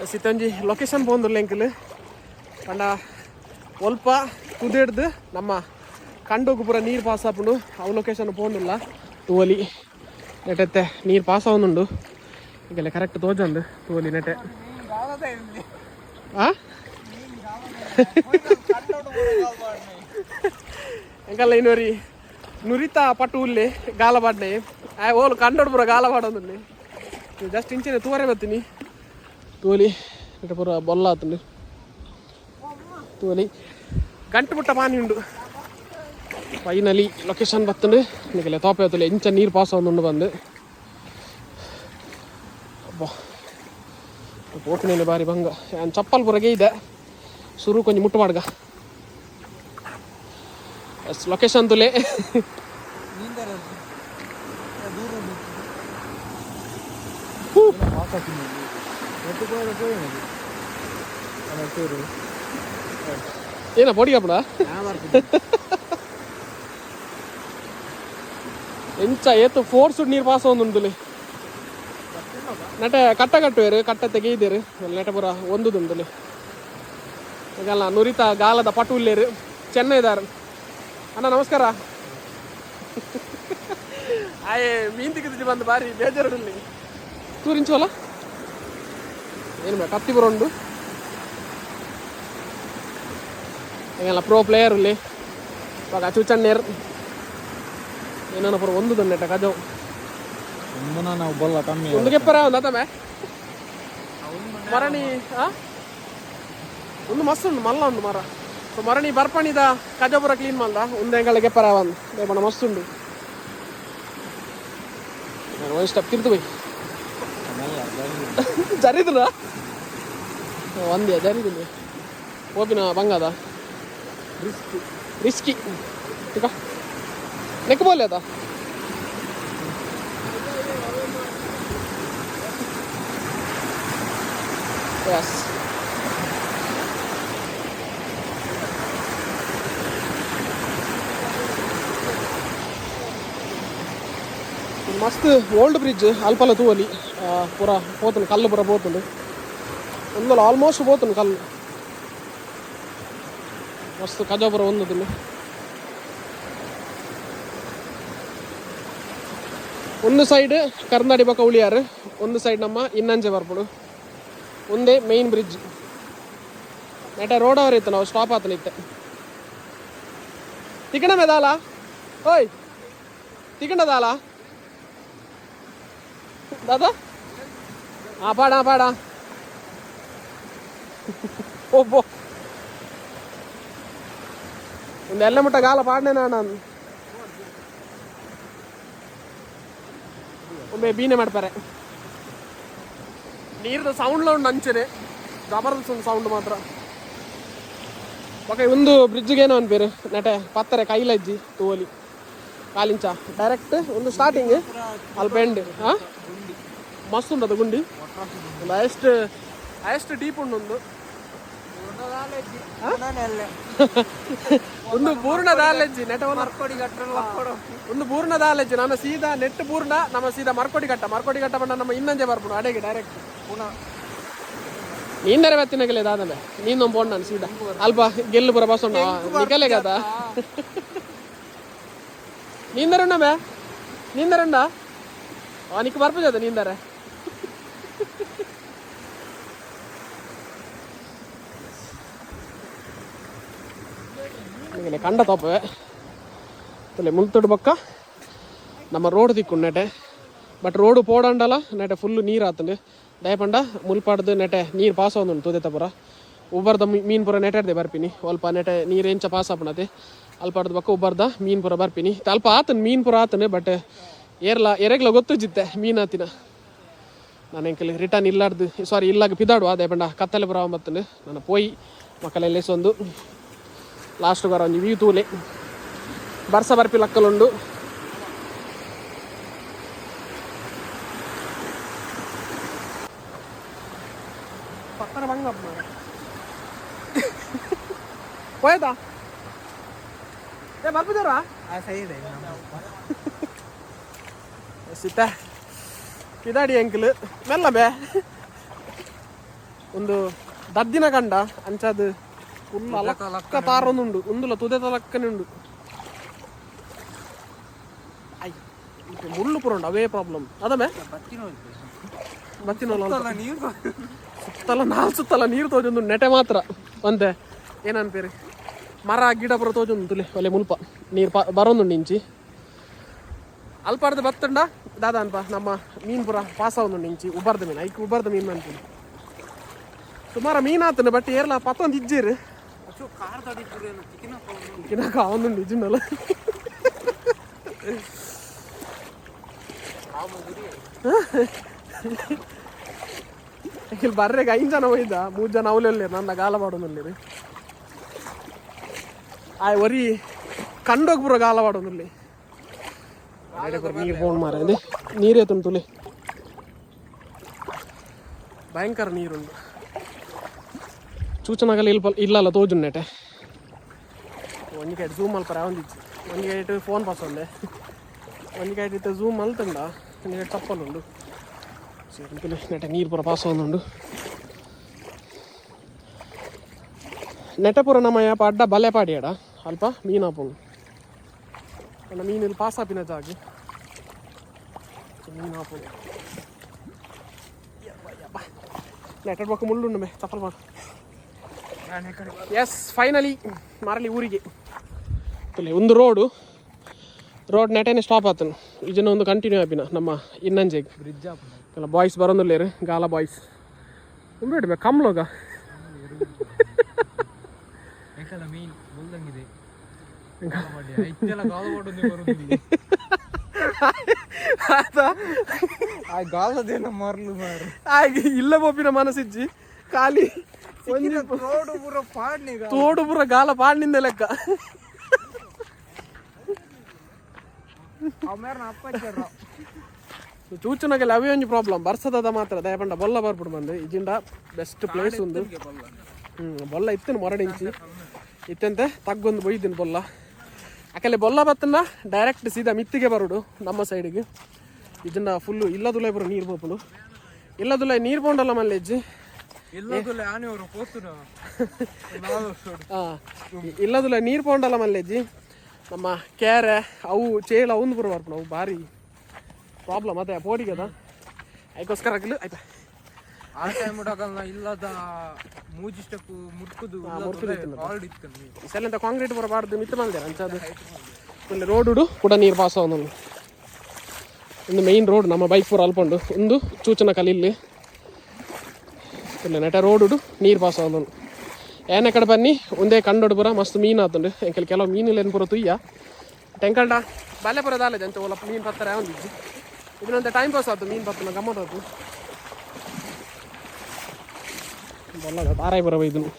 ಸಿತ್ತಂಜಿ location ಬಂದಿಲ್ಲ ಎಂಕಲ್ ಪಂಡ ಒಲ್ಪ ಕುದಿಡ್ದು ನಮ್ಮ ಕಂಡೋಗು ಪೂರ ನೀರು ಪಾಸ್ ಆಪುಂಡು ಅವು ಲೊಕೇಶನ್ ಬಂದಿಲ್ಲ ತೂವಲಿ ನೆಟ್ಟೆ ನೀರು ಪಾಸ್ ಆವೊಂದುಂಡು ಈಗೆಲ್ಲ ಕರೆಕ್ಟ್ ತೋಜಂದು ತೂವಲಿ ನೆಟ್ಟೆ ಎಂಕಲ್ಲ ಇನ್ನೋರಿ ನುರಿತ ಪಟ್ಟು ಉಲ್ಲಿ ಗಾಲ ಪಾಡ್ನೆ ಓಲು ಕಂಡೋಡು ಪೂರ ಗಾಲ ಪಾಡೋದಲ್ಲಿ ಜಸ್ಟ್ ಇಂಚಿನ ತೂವರೆ ಬರ್ತೀನಿ ತೂವಲಿ ನೆಟ್ಟ ಪೂರ ಬೊಲ್ಲ ಆತುಂಡು ತೂವಲಿ ಗಂಟು ಮುಟ್ಟ ಪಾನಿ ಉಂಡು ಫೈನಲಿ ಲೊಕೇಶನ್ ಬತ್ತುಂಡು ನಿಗಲೆ ತೋಪೆ ಆತುಲೆ ಇಂಚ ನೀರು ಪಾಸ್ ಆವೊಂದುಂಡು ಬಂದು ಅಬ್ಬಾ ಪೋತಿನೇನೆ ಬಾರಿ ಭಂಗ ನಾನು ಚಪ್ಪಲ್ ಪೂರಗೆ ಇದೆ ಶುರು ಕೊಂಚ ಮುಟ್ಟು ಮಾಡ್ಗ ಎಸ್ ಲೊಕೇಶನ್ ತುಲೆ ಏನ ಪೊಡಿ ಅಪ್ಪಡ ಎಂಚ ಏತು ಫೋರ್ಸ್ ನೀರು ಪಾಸ್ ಆವೊಂದುಂಡುಲೆ ನೆಟ ಕಟ್ಟ ಕಟ್ಟುವೇರು ಕಟ್ಟ ತೆಗೆಯಿದೇರು ನೆಟ ಪೂರ ಒಂದುದುಂಡುಲೆ ಈಗಲ್ಲ ನುರಿತ ಗಾಲದ ಪಟು ಉಲ್ಲೇರು ಚೆನ್ನೈ ಇದಾರು ಅಣ್ಣ ನಮಸ್ಕಾರ ಆಯೇ ಮೀನ್ ತೆಗೆದು ಬಂದು ಬಾರಿ ಬೇಜಾರುಲ್ಲಿ ತೂರಿಂಚೋಲ್ಲ ಏನು ಬೇಡ ಕತ್ತಿ ಪೂರ ಉಂಡು ಈಗೆಲ್ಲ ಪ್ರೋ ಪ್ಲೇಯರ್ ಇಲ್ಲಿ ಇವಾಗ ಚೂಚಣ್ಣೇರು ಏನಾನ ಪೂರ ಒಂದು ನೆಟ್ಟ ಕಜವು ಒಂದು ಕೆಪ್ಪರ ಒಂದು ಅತಮೆ ಮರಣಿ ಒಂದು ಮಸ್ತ್ ಉಂಡು ಮಲ್ಲ ಉಂಡು ಮರ ಸೊ ಮರಣಿ ಬರ್ಪಣಿದ ಕಜಪುರ ಕ್ಲೀನ್ ಮಲ್ದ ಒಂದು ಎಂಗಳ ಕೆಪ್ಪರ ಒಂದು ಬೇಪಣ ಮಸ್ತ್ ಉಂಡು ಒಂದು ಸ್ಟೆಪ್ ತಿರ್ತು ಬೈ ಜರಿದ್ರ ಒಂದೇ ಜರಿದಿಲ್ಲ ಓಪಿನ ಬಂಗದ ರಿಸ್ಕಿ ಈಗ ನೆಕ್ ಬೋಲೆ ಅದ ಯಸ್ ಮಸ್ತ್ ಓಲ್ಡ್ ಬ್ರಿಡ್ಜ್ ಅಲ್ಪಲ ತೂವಲಿ ಪೂರ ಪೋತುಂಡು ಕಲ್ಲು ಪೂರ ಪೋತುಂಡು ಒಂದಲ್ಲ ಆಲ್ಮೋಸ್ಟ್ ಪೋತುಂಡು ಕಲ್ಲು ಮಸ್ತ್ ಕಜಾಪುರ ಒಂದುದಿಲ್ಲ ಒಂದು ಸೈಡ್ ಕರ್ನಾಡಿ ಬಕ್ಕ ಉಳಿಯಾರು ಒಂದು ಸೈಡ್ ನಮ್ಮ ಇನ್ನಂಜೆ ಬರ್ಪುಡು ಒಂದೇ ಮೈನ್ ಬ್ರಿಡ್ಜ್ ನೆಟ ರೋಡ್ ಅವರ್ ಇತ್ತು ನಾವು ಸ್ಟಾಪ್ ಆತನ ಇತ್ತೆ ತಿಕಣ ಮೇದಾಲ ಓಯ್ ತಿಕಣದಾಲ ದಾದಾ ಹಾಂ ಪಾಡ ಪಾಡ ಓಬ್ಬೋ ಒಂದು ಎಲ್ಲ ಮುಟ್ಟ ಗಾಲ ಪಾಡ್ನೆ ನಾನು ಒಮ್ಮೆ ಬೀನೆ ಮಾಡ್ತಾರೆ ನೀರ್ದು ಸೌಂಡ್ಲ ಉಂಡು ಅಂಚನೆ ಜಬರ್ದಸ್ತ್ ಒಂದು ಸೌಂಡ್ ಮಾತ್ರ ಓಕೆ ಒಂದು ಬ್ರಿಡ್ಜ್ಗೆ ಏನೋ ಅನ್ಪೇರು ನೆಟೆ ಪತ್ತರೆ ಕೈಲಜ್ಜಿ ತೂವಲಿ ಕಾಲಿಂಚ ಡೈರೆಕ್ಟ್ ಒಂದು ಸ್ಟಾರ್ಟಿಂಗ್ ಅಲ್ಲಿ ಬೆಂಡ್ ಹಾಂ ಮಸ್ತ್ ಉಂಟು ಅದು ಗುಂಡಿ ಒಂದು ಹೈಯೆಸ್ಟ್ ಡೀಪ್ ಉಂಡು ಒಂದು ಪೂರ್ಣದ ಅಲೆಜ್ಜಿ ನೆಟ ಒಂದು ಪೂರ್ಣದ ಅಲೆಜ್ಜಿ ನಮ್ಮ ಸೀದಾ ನೆಟ್ ಪೂರ್ಣ ನಮ್ಮ ಸೀದಾ ಮರ್ಕೋಡಿ ಘಟ್ಟ ಬಂದ ನಮ್ಮ ಇನ್ನಂಜೆ ಬರ್ಬೋದು ಅಡೆಗೆ ಡೈರೆಕ್ಟ್ ನೀಂದರೆ ಬತ್ತಿನಗಲೇ ದಾದಲೆ ನೀನೊಂದು ಬೋಂಡ್ ನಾನು ಸೀದಾ ಅಲ್ಪ ಗೆಲ್ಲು ಪುರ ಬಸ್ ಉಂಡ ನಿಗಲೆ ಕದ ನೀಂದರುಂಡ ಬೇ ನೀಂದರುಂಡ ಅವನಿಗೆ ಬರ್ಪದ ನೀಂದರೆ ಕಂಡ ತೋಪೆ ತಲೆ ಮುಲ್ತೊಡು ಬಕ್ಕ ನಮ್ಮ ರೋಡ್ ದಿಕ್ಕು ನೆಟೆ ಬಟ್ ರೋಡ್ ಪೋಡಂಡಲ್ಲ ನೆಟೆ ಫುಲ್ಲು ನೀರು ಆತಂಡು ದಯಪಂಡ ಮುಲ್ಪಾಡ್ದು ನೆಟೆ ನೀರು ಪಾಸ್ ಆವೊಂದುಂಡು ತೂದೆತ ಪುರ ಉಬ್ಬರ್ದ ಮೀನು ಪುರ ನೆಟಾಡ್ದೆ ಬರ್ಪಿನಿ ಸ್ವಲ್ಪ ನೆಟೆ ನೀರು ಎಂಚ ಪಾಸ್ ಆಪಣತೆ ಅಲ್ಪಾಡ್ದು ಬಕ್ಕ ಉಬ್ಬರ್ದ ಮೀನು ಪುರ ಬರ್ಪಿನಿ ಅಲ್ಪ ಆತನು ಮೀನು ಪುರ ಆತನು ಬಟ್ ಎರೆಗ್ಲ ಗೊತ್ತು ಜಿತ್ತೆ ಮೀನು ಆತಿನ ನಾನು ಎಂಕಲ್ ರಿಟರ್ನ್ ಇಲ್ಲಾರ್ದು ಇಲ್ಲಾಗ ಪಿದಾಡುವ ದಯಪಂಡ ಕತ್ತಲೆ ಪುರ ಬತ್ತಂಡು ನಾನು ಪೋಯಿ ಮಕ್ಕಳೆಲ್ಲ ಎಸೊಂದು ಲಾಸ್ಟ್ ಬರ ಒಂದು ವ್ಯೂ ತೂಲೆ ಬರ್ಸ ಬರ್ಪಿ ಲಕ್ಕಲುಂಡು ಪತ್ತರ ಬಂಗ ಹೋಯ್ತಾ ಬರ್ಬಿದ್ದಾರ ಸಿತ್ತ ಕಿದಾಡಿ ಅಂಕಲ್ ಮೆಲ್ಲ ಬೇ ಒಂದು ದದ್ದಿನ ಕಂಡ ಅಂಚದು ಫುಲ್ ಅಲಕ್ಕ ತಾರೊಂದುಂಡು ಉಂದುಲ ತುದೆತ ಲಕ್ಕನೆ ಉಂಡು. ಐ ಮುಳ್ಳು ಪುರ ಉಂಡು ಅವೇ ಪ್ರಾಬ್ಲಮ್ ಅದಮೆ ಬತ್ತಿನ ಸುತ್ತಲ ನಾಲ್ ಸುತ್ತಲ ನೀರು ತೋಜೊಂದು ನೆಟೆ ಮಾತ್ರ ಒಂದೆ ಏನನ್ಪೇರಿ ಮರ ಗಿಡ ಪುರ ತೋಜೊಂದು ತುಲೆ ಒಲೆ ಮುಲ್ಪ ನೀರು ಬರೋಂದುಂಡು ಇಂಚಿ ಅಲ್ಪಾರ್ದ ಬತ್ತಂಡ ದಾದ ಅನ್ಪ ನಮ್ಮ ಮೀನು ಪುರ ಪಾಸ ಒಂದು ಇಂಚಿ ಉಬ್ಬರ್ದ ಮೀನು ಐಕ್ ಉಬ್ಬರ್ದ ಮೀನು ಅಂತೀನಿ ಸುಮಾರು ಮೀನು ಆತನ ಬಟ್ ಏರ್ಲ ಪತ್ತೊಂದು ಇಜ್ಜೀರು ಕಿನಕ ಅವನುಂಡು ಇಜ್ಜಿನಲ್ಲ ಇಲ್ಲಿ ಬರ್ರೆಗೆ 5 ಜನ ಹೋಯ್ದ 3 ಜನ ಅವಲಲ್ಲಿ ನನ್ನ ಗಾಲ ಮಾಡೋನಲ್ಲಿ ಆಯ್ ವರಿ ಕಂಡೋಗಿ ಬರೋ ಗಾಲ ಮಾಡೋನಲ್ಲಿ ನೀರು ಫೋನ್ ಮಾರ ನೀರೇ ತುಂತುಲಿ ಭಯಂಕರ ನೀರುಂಟು ಸೂಚನಾಗಲ್ಲ ಇಲ್ಲಲ್ಲ ತೋಜು ನೆಟೆ ಒಂದು ಕೈಟ್ ಝೂಮ್ ಅಲ್ಪ ಒಂದಿಚ್ಚು ಒಂದು ಕೈಟ್ ಫೋನ್ ಪಾಸ್ ಒಂದೆ ಒಂದು ಕೈಟ್ ಇತ್ತು ಝೂಮ್ ಅಲ್ತಂಡ ಒಂದು ಕೈಟ್ ತಪ್ಪಲ್ಲುಂಡು ಸರಿ ನೆಟೆ ನೀರು ಪೂರ ಪಾಸ್ ಒಂದುಂಡು ನೆಟೆ ಪೂರ ನಮ್ಮ ಯಾಪ ಅಡ್ಡ ಬಲೆ ಪಾಡಿಯಾಡ ಅಲ್ಪ ಮೀನಾಪುಂಡು ನನ್ನ ಮೀನಲ್ಲಿ ಪಾಸ್ ಆಪಿನ ಜಾಗಿ ಮೀನಾಪುಂಡು ನೆಟೆ ಪಕ್ಕ ಮುಳ್ಳುಂಡು ಮೇ ತಪ್ಪಲ್ ಮಾಡು ಎಸ್ ಫೈನಲಿ ಮಾರಲಿ ಊರಿಗೆ ಒಂದು ರೋಡ್ ನೆಟೇನೆ ಸ್ಟಾಪ್ ಆತನು ಇದನ್ನ ಒಂದು ಕಂಟಿನ್ಯೂ ಆಪಿನ ನಮ್ಮ ಇನ್ನಂಜೆಗೆ ಬ್ರಿಡ್ಜ್ ಎಲ್ಲ ಬಾಯ್ಸ್ ಬರೋದಿಲ್ಲೇರು ಗಾಲ ಬಾಯ್ಸ್ ಬೇಡ ಕಮ್ಲೋಗ ಇಲ್ಲ ಬೋಪಿನ ಮನಸ್ಸಿಜ್ಜಿ ಖಾಲಿ ತೋಡು ಪುರ ಗಾಲ ಪಾಡ್ನಿಂದ ಲೆಕ್ಕ ಚೂಚನಾಗೆಲ್ಲ ಅವೇ ಒಂಜಿ ಪ್ರಾಬ್ಲಮ್ ಬರ್ಸದ ಮಾತ್ರ ದಯಪಂಡ ಬೊಲ್ಲ ಬರ್ಬಿಡು ಬಂದು ಇಜಿಂಡ ಬೆಸ್ಟ್ ಪ್ಲೇಸ್ ಉಂದು ಬೊಲ್ಲ ಇತ್ತನು ಮೊರಡಿಂಚಿ ಇತ್ತಂತೆ ತಗ್ಗೊಂದು ಬೊಯ್ದಿನ ಬೊಲ್ಲ ಅಕಲೆ ಬೊಲ್ಲ ಬತ್ತನ ಡೈರೆಕ್ಟ್ ಸೀದಾ ಮಿತ್ತಿಗೆ ಬರುಡು ನಮ್ಮ ಸೈಡಿಗೆ ಇಜಿಂಡ ಫುಲ್ಲು ಇಲ್ಲದುಲೆ ಬರೋ ನೀರು ಬೋಪುಡು ಇಲ್ಲದುಲೆ ನೀರು ಬೋಂಡಲ್ಲ ಮಲ್ಲೆಜ್ಜಿ ಇಲ್ಲದುಲೆ ನೀರು ಪೋಂಡಲ್ಲ ಮಲ್ಲೆಜ್ಜಿ ನಮ್ಮ ಕ್ಯಾರೆ ಅವು ಚೇಳ ಅವಂದು ಪುರ ಬರ್ಪು ನಾವು ಭಾರಿ ಪ್ರಾಬ್ಲಮ್ ಅದೇ ಪೋಡಿಗದ ಅದಕ್ಕೋಸ್ಕರ ಆಗಲಿ ಆಯ್ತಾ ಆ ಟೈಮ್ ಇಲ್ಲದ ಮೂಜಿ ಸ್ಟೆಪ್ ಮುರ್ಕುದು ಸೆಲೆಂತ ಕಾಂಕ್ರೀಟ್ ಪುರ ಬಾರ್ದು ಮಿತ್ತ ಬಂದೆ ಅಂಚದು ಒಳ್ಳೆ ರೋಡು ಕೂಡ ನೀರು ಪಾಸ್ ಒಂದು ಮೈನ್ ರೋಡ್ ನಮ್ಮ ಬೈಕ್ ಪೂರ ಅಲ್ಪಂಡು ಒಂದು ಚೂಚನ ಕಲಿಲ್ಲಿ ಇಲ್ಲ ನೆಟ ರೋಡು ನೀರು ಪಾಸ್ ಆದನು ಏನ ಕಡೆ ಬನ್ನಿ ಒಂದೇ ಕಂಡೋಡು ಪುರ ಮಸ್ತ್ ಮೀನು ಆತುಂಡು ಎಂಕಲ್ ಕೆಲವು ಮೀನಿಲ್ಲ ಏನು ಪುರ ತುಯ್ಯ ಟೆಂಕಂಡ ಬಲ್ಲೆ ಪುರ ದಾಲೆ ಜಂಚ ಒಲ್ಲ ಮೀನು ಪತ್ತರ ಒಂದಿಜ್ಜಿ ಇದನ್ನಂತೆ ಟೈಮ್ ಪಾಸ್ ಆಯ್ತು ಮೀನು ಪತ್ತನ ಗಮ್ಮತ್ತು ಆಯ್ತು ಬಲ್ಲ ತಾರಾಯಿ ಪುರ ಇದನ್ನು